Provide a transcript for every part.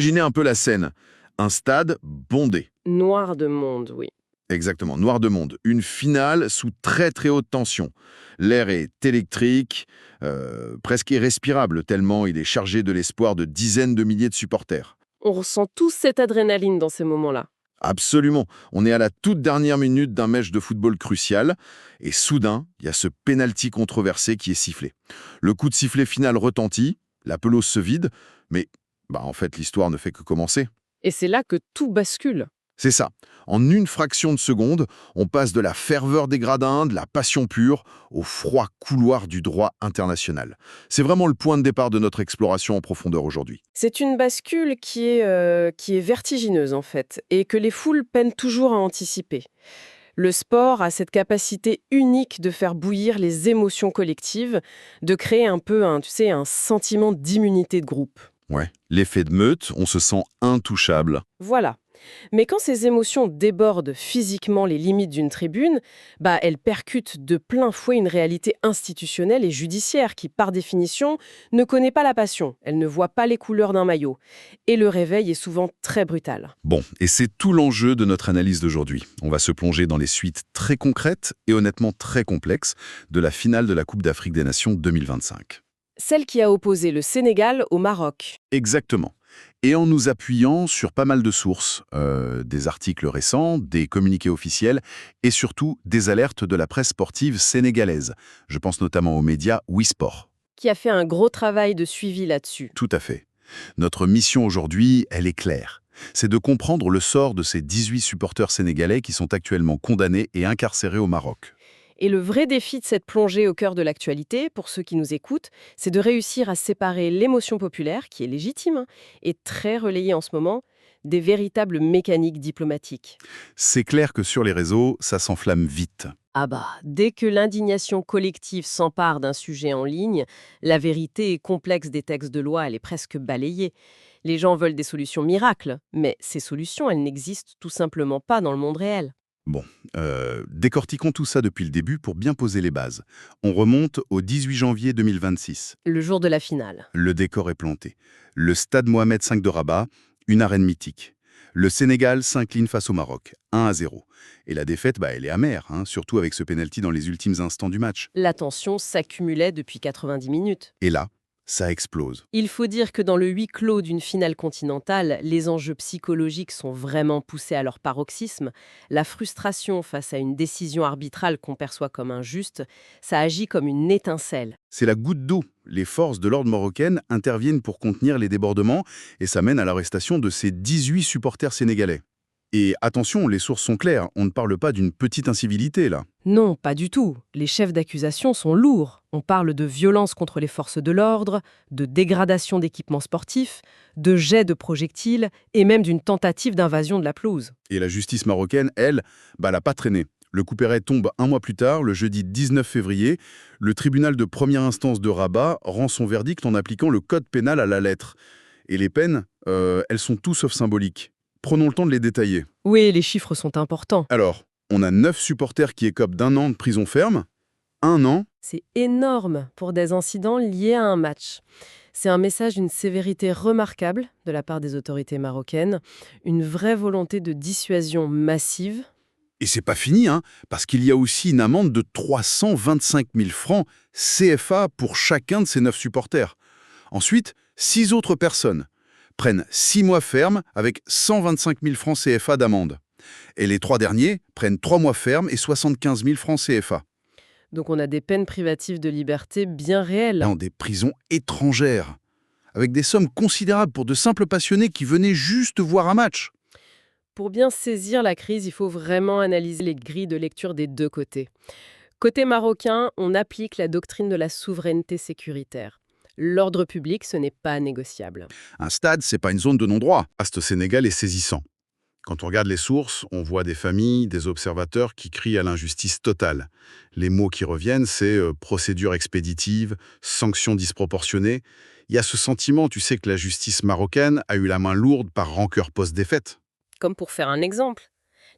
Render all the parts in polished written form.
Imaginez un peu la scène. Un stade bondé. Noir de monde, oui. Exactement, noir de monde. Une finale sous très très haute tension. L'air est électrique, presque irrespirable, tellement il est chargé de l'espoir de dizaines de milliers de supporters. On ressent tous cette adrénaline dans ces moments-là. Absolument. On est à la toute dernière minute d'un match de football crucial, et soudain, il y a ce penalty controversé qui est sifflé. Le coup de sifflet final retentit, la pelouse se vide, mais en fait l'histoire ne fait que commencer. Et c'est là que tout bascule. C'est ça. En une fraction de seconde, on passe de la ferveur des gradins, de la passion pure, au froid couloir du droit international. C'est vraiment le point de départ de notre exploration en profondeur aujourd'hui. C'est une bascule qui est vertigineuse, en fait, et que les foules peinent toujours à anticiper. Le sport a cette capacité unique de faire bouillir les émotions collectives, de créer un peu un sentiment d'immunité de groupe. Ouais. L'effet de meute, on se sent intouchable. Voilà. Mais quand ces émotions débordent physiquement les limites d'une tribune, elles percutent de plein fouet une réalité institutionnelle et judiciaire qui, par définition, ne connaît pas la passion. Elle ne voit pas les couleurs d'un maillot. Et le réveil est souvent très brutal. Bon, et c'est tout l'enjeu de notre analyse d'aujourd'hui. On va se plonger dans les suites très concrètes et honnêtement très complexes de la finale de la Coupe d'Afrique des Nations 2025. Celle qui a opposé le Sénégal au Maroc. Exactement. Et en nous appuyant sur pas mal de sources, des articles récents, des communiqués officiels et surtout des alertes de la presse sportive sénégalaise. Je pense notamment aux médias WeSport. Qui a fait un gros travail de suivi là-dessus. Tout à fait. Notre mission aujourd'hui, elle est claire. C'est de comprendre le sort de ces 18 supporters sénégalais qui sont actuellement condamnés et incarcérés au Maroc. Et le vrai défi de cette plongée au cœur de l'actualité, pour ceux qui nous écoutent, c'est de réussir à séparer l'émotion populaire, qui est légitime, et très relayée en ce moment, des véritables mécaniques diplomatiques. C'est clair que sur les réseaux, ça s'enflamme vite. Ah dès que l'indignation collective s'empare d'un sujet en ligne, la vérité complexe des textes de loi, elle est presque balayée. Les gens veulent des solutions miracles, mais ces solutions, elles n'existent tout simplement pas dans le monde réel. Bon, décortiquons tout ça depuis le début pour bien poser les bases. On remonte au 18 janvier 2026. Le jour de la finale. Le décor est planté. Le stade Mohamed V de Rabat, une arène mythique. Le Sénégal s'incline face au Maroc, 1-0. Et la défaite, elle est amère, surtout avec ce pénalty dans les ultimes instants du match. La tension s'accumulait depuis 90 minutes. Et là, ça explose. Il faut dire que dans le huis clos d'une finale continentale, les enjeux psychologiques sont vraiment poussés à leur paroxysme. La frustration face à une décision arbitrale qu'on perçoit comme injuste, ça agit comme une étincelle. C'est la goutte d'eau. Les forces de l'ordre marocaines interviennent pour contenir les débordements et ça mène à l'arrestation de ces 18 supporters sénégalais. Et attention, les sources sont claires, on ne parle pas d'une petite incivilité là. Non, pas du tout. Les chefs d'accusation sont lourds. On parle de violence contre les forces de l'ordre, de dégradation d'équipements sportifs, de jets de projectiles et même d'une tentative d'invasion de la pelouse. Et la justice marocaine, elle, n'a pas traîné. Le couperet tombe un mois plus tard, le jeudi 19 février. Le tribunal de première instance de Rabat rend son verdict en appliquant le code pénal à la lettre. Et les peines, elles sont tout sauf symboliques. Prenons le temps de les détailler. Oui, les chiffres sont importants. Alors, on a 9 supporters qui écopent d'1 an de prison ferme. 1 an. C'est énorme pour des incidents liés à un match. C'est un message d'une sévérité remarquable de la part des autorités marocaines, une vraie volonté de dissuasion massive. Et c'est pas fini, parce qu'il y a aussi une amende de 325 000 francs CFA pour chacun de ces 9 supporters. Ensuite, 6 autres personnes prennent 6 mois ferme avec 125 000 francs CFA d'amende. Et les 3 derniers prennent 3 mois ferme et 75 000 francs CFA. Donc on a des peines privatives de liberté bien réelles. Dans des prisons étrangères, avec des sommes considérables pour de simples passionnés qui venaient juste voir un match. Pour bien saisir la crise, il faut vraiment analyser les grilles de lecture des deux côtés. Côté marocain, on applique la doctrine de la souveraineté sécuritaire. L'ordre public, ce n'est pas négociable. Un stade, c'est pas une zone de non-droit. Ce Sénégal est saisissant. Quand on regarde les sources, on voit des familles, des observateurs qui crient à l'injustice totale. Les mots qui reviennent, c'est procédure expéditive, sanctions disproportionnées. Il y a ce sentiment, tu sais, que la justice marocaine a eu la main lourde par rancœur post-défaite. Comme pour faire un exemple.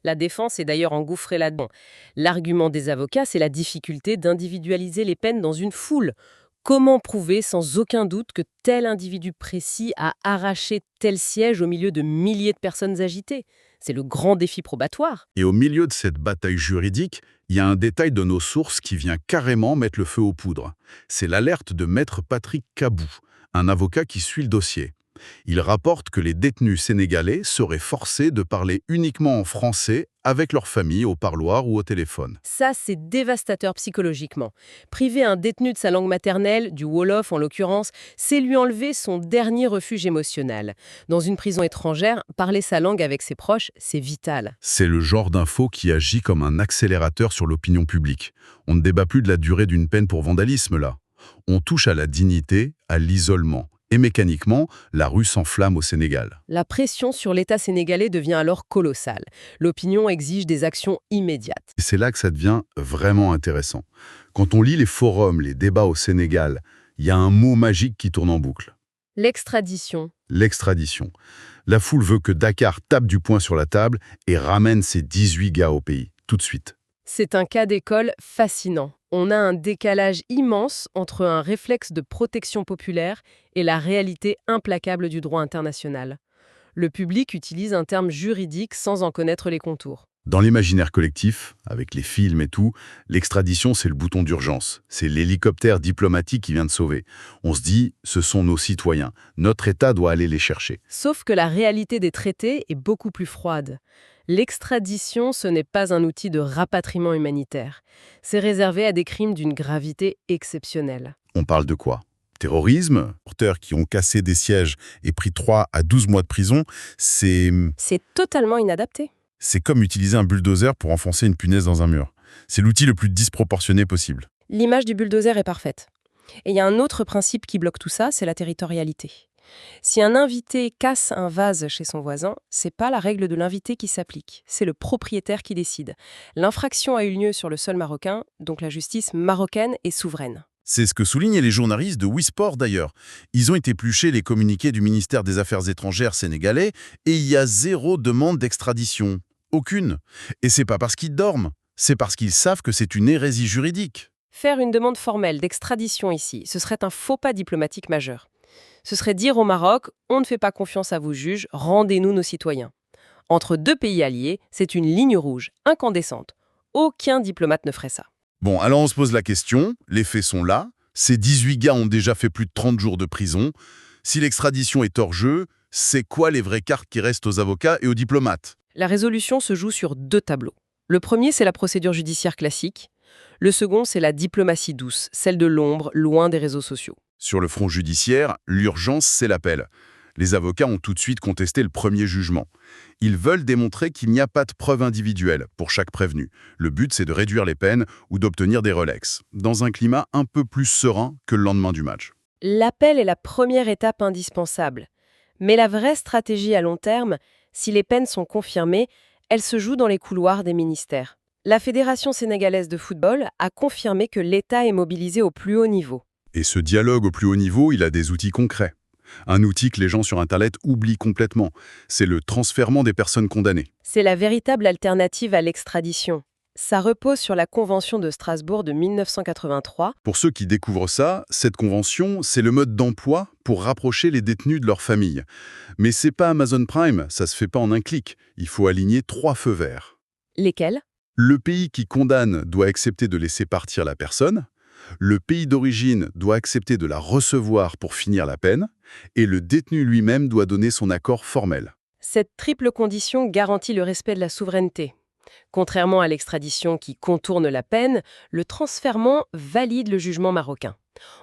La défense est d'ailleurs engouffrée là-dedans. L'argument des avocats, c'est la difficulté d'individualiser les peines dans une foule. Comment prouver sans aucun doute que tel individu précis a arraché tel siège au milieu de milliers de personnes agitées? C'est le grand défi probatoire. Et au milieu de cette bataille juridique, il y a un détail de nos sources qui vient carrément mettre le feu aux poudres. C'est l'alerte de maître Patrick Kabou, un avocat qui suit le dossier. Il rapporte que les détenus sénégalais seraient forcés de parler uniquement en français avec leur famille au parloir ou au téléphone. Ça, c'est dévastateur psychologiquement. Priver un détenu de sa langue maternelle, du Wolof en l'occurrence, c'est lui enlever son dernier refuge émotionnel. Dans une prison étrangère, parler sa langue avec ses proches, c'est vital. C'est le genre d'info qui agit comme un accélérateur sur l'opinion publique. On ne débat plus de la durée d'une peine pour vandalisme, là. On touche à la dignité, à l'isolement. Et mécaniquement, la rue s'enflamme au Sénégal. La pression sur l'État sénégalais devient alors colossale. L'opinion exige des actions immédiates. Et c'est là que ça devient vraiment intéressant. Quand on lit les forums, les débats au Sénégal, il y a un mot magique qui tourne en boucle. L'extradition. L'extradition. La foule veut que Dakar tape du poing sur la table et ramène ses 18 gars au pays, tout de suite. C'est un cas d'école fascinant. On a un décalage immense entre un réflexe de protection populaire et la réalité implacable du droit international. Le public utilise un terme juridique sans en connaître les contours. Dans l'imaginaire collectif, avec les films et tout, l'extradition, c'est le bouton d'urgence. C'est l'hélicoptère diplomatique qui vient de sauver. On se dit, ce sont nos citoyens. Notre État doit aller les chercher. Sauf que la réalité des traités est beaucoup plus froide. L'extradition, ce n'est pas un outil de rapatriement humanitaire. C'est réservé à des crimes d'une gravité exceptionnelle. On parle de quoi? Terrorisme, porteurs qui ont cassé des sièges et pris 3 à 12 mois de prison, c'est totalement inadapté. comme utiliser un bulldozer pour enfoncer une punaise dans un mur. C'est l'outil le plus disproportionné possible. L'image du bulldozer est parfaite. Et il y a un autre principe qui bloque tout ça, c'est la territorialité. Si un invité casse un vase chez son voisin, c'est pas la règle de l'invité qui s'applique, c'est le propriétaire qui décide. L'infraction a eu lieu sur le sol marocain, donc la justice marocaine est souveraine. C'est ce que soulignent les journalistes de Wisport d'ailleurs. Ils ont épluché les communiqués du ministère des Affaires étrangères sénégalais et il y a 0 demande d'extradition. Aucune. Et c'est pas parce qu'ils dorment, c'est parce qu'ils savent que c'est une hérésie juridique. Faire une demande formelle d'extradition ici, ce serait un faux pas diplomatique majeur. Ce serait dire au Maroc, on ne fait pas confiance à vos juges, rendez-nous nos citoyens. Entre deux pays alliés, c'est une ligne rouge, incandescente. Aucun diplomate ne ferait ça. Bon, alors on se pose la question, les faits sont là, ces 18 gars ont déjà fait plus de 30 jours de prison. Si l'extradition est hors jeu, c'est quoi les vraies cartes qui restent aux avocats et aux diplomates? La résolution se joue sur 2 tableaux. Le premier, c'est la procédure judiciaire classique. Le second, c'est la diplomatie douce, celle de l'ombre, loin des réseaux sociaux. Sur le front judiciaire, l'urgence, c'est l'appel. Les avocats ont tout de suite contesté le premier jugement. Ils veulent démontrer qu'il n'y a pas de preuve individuelle pour chaque prévenu. Le but, c'est de réduire les peines ou d'obtenir des relax, dans un climat un peu plus serein que le lendemain du match. L'appel est la première étape indispensable. Mais la vraie stratégie à long terme, si les peines sont confirmées, elle se joue dans les couloirs des ministères. La Fédération sénégalaise de football a confirmé que l'État est mobilisé au plus haut niveau. Et ce dialogue au plus haut niveau, il a des outils concrets. Un outil que les gens sur Internet oublient complètement. C'est le transfèrement des personnes condamnées. C'est la véritable alternative à l'extradition. Ça repose sur la Convention de Strasbourg de 1983. Pour ceux qui découvrent ça, cette convention, c'est le mode d'emploi pour rapprocher les détenus de leur famille. Mais c'est pas Amazon Prime, ça se fait pas en un clic. Il faut aligner 3 feux verts. Lesquels? Le pays qui condamne doit accepter de laisser partir la personne. Le pays d'origine doit accepter de la recevoir pour finir la peine. Et le détenu lui-même doit donner son accord formel. Cette triple condition garantit le respect de la souveraineté. Contrairement à l'extradition qui contourne la peine, le transfèrement valide le jugement marocain.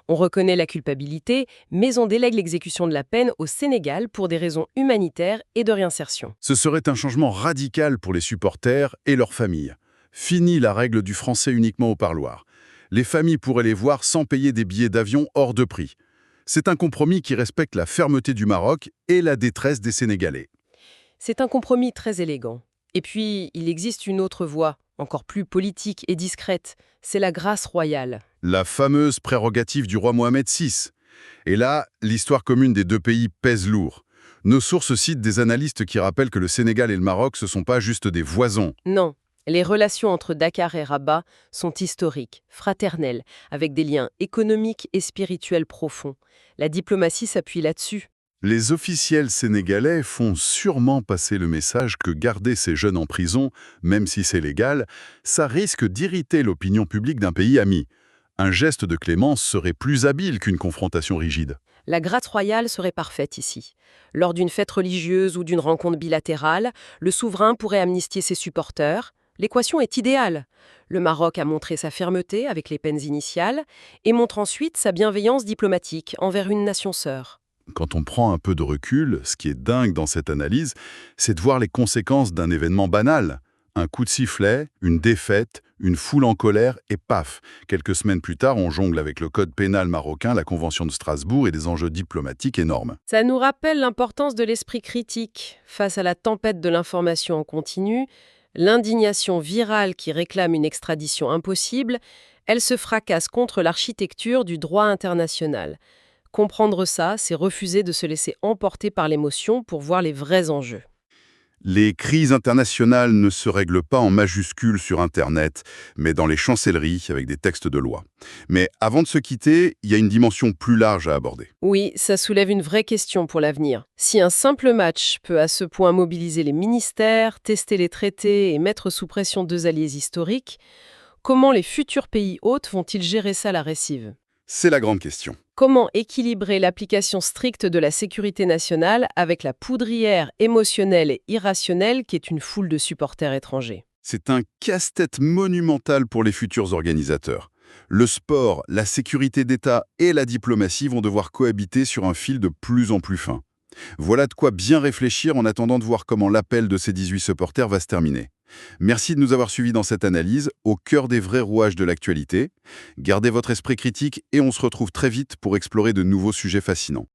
On reconnaît la culpabilité, mais on délègue l'exécution de la peine au Sénégal pour des raisons humanitaires et de réinsertion. Ce serait un changement radical pour les supporters et leurs familles. Fini la règle du français uniquement au parloir. Les familles pourraient les voir sans payer des billets d'avion hors de prix. C'est un compromis qui respecte la fermeté du Maroc et la détresse des Sénégalais. C'est un compromis très élégant. Et puis, il existe une autre voie, encore plus politique et discrète, c'est la grâce royale. La fameuse prérogative du roi Mohamed VI. Et là, l'histoire commune des 2 pays pèse lourd. Nos sources citent des analystes qui rappellent que le Sénégal et le Maroc, ce ne sont pas juste des voisins. Non, Les relations entre Dakar et Rabat sont historiques, fraternelles, avec des liens économiques et spirituels profonds. La diplomatie s'appuie là-dessus. Les officiels sénégalais font sûrement passer le message que garder ces jeunes en prison, même si c'est légal, ça risque d'irriter l'opinion publique d'un pays ami. Un geste de clémence serait plus habile qu'une confrontation rigide. La grâce royale serait parfaite ici. Lors d'une fête religieuse ou d'une rencontre bilatérale, le souverain pourrait amnistier ses supporters. L'équation est idéale. Le Maroc a montré sa fermeté avec les peines initiales et montre ensuite sa bienveillance diplomatique envers une nation sœur. Quand on prend un peu de recul, ce qui est dingue dans cette analyse, c'est de voir les conséquences d'un événement banal. Un coup de sifflet, une défaite, une foule en colère et paf. Quelques semaines plus tard, on jongle avec le code pénal marocain, la Convention de Strasbourg et des enjeux diplomatiques énormes. Ça nous rappelle l'importance de l'esprit critique face à la tempête de l'information en continu, l'indignation virale qui réclame une extradition impossible, elle se fracasse contre l'architecture du droit international. Comprendre ça, c'est refuser de se laisser emporter par l'émotion pour voir les vrais enjeux. Les crises internationales ne se règlent pas en majuscules sur Internet, mais dans les chancelleries avec des textes de loi. Mais avant de se quitter, il y a une dimension plus large à aborder. Oui, ça soulève une vraie question pour l'avenir. Si un simple match peut à ce point mobiliser les ministères, tester les traités et mettre sous pression deux alliés historiques, comment les futurs pays hôtes vont-ils gérer ça à la récive? C'est la grande question. Comment équilibrer l'application stricte de la sécurité nationale avec la poudrière émotionnelle et irrationnelle qui est une foule de supporters étrangers? C'est un casse-tête monumental pour les futurs organisateurs. Le sport, la sécurité d'État et la diplomatie vont devoir cohabiter sur un fil de plus en plus fin. Voilà de quoi bien réfléchir en attendant de voir comment l'appel de ces 18 supporters va se terminer. Merci de nous avoir suivis dans cette analyse, au cœur des vrais rouages de l'actualité. Gardez votre esprit critique et on se retrouve très vite pour explorer de nouveaux sujets fascinants.